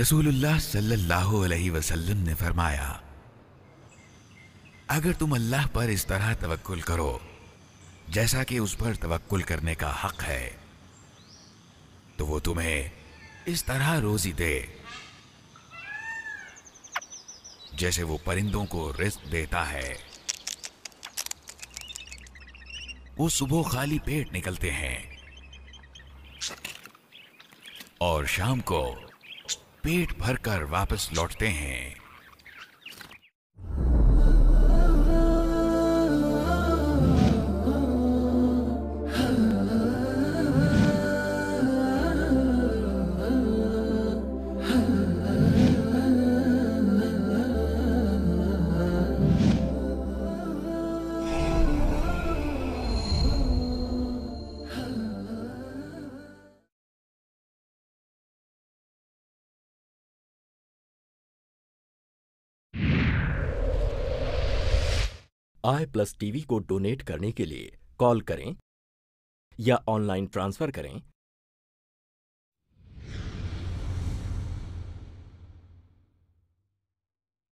रसूलुल्लाह सल्लल्लाहु अलैहि वसल्लम ने फरमाया, अगर तुम अल्लाह पर इस तरह तवक्कुल करो जैसा कि उस पर तवक्कुल करने का हक है, तो वो तुम्हें इस तरह रोजी दे जैसे वो परिंदों को रिज़्क देता है। वो सुबह खाली पेट निकलते हैं और शाम को पेट भरकर वापस लौटते हैं। i+ TV को डोनेट करने के लिए कॉल करें या ऑनलाइन ट्रांसफर करें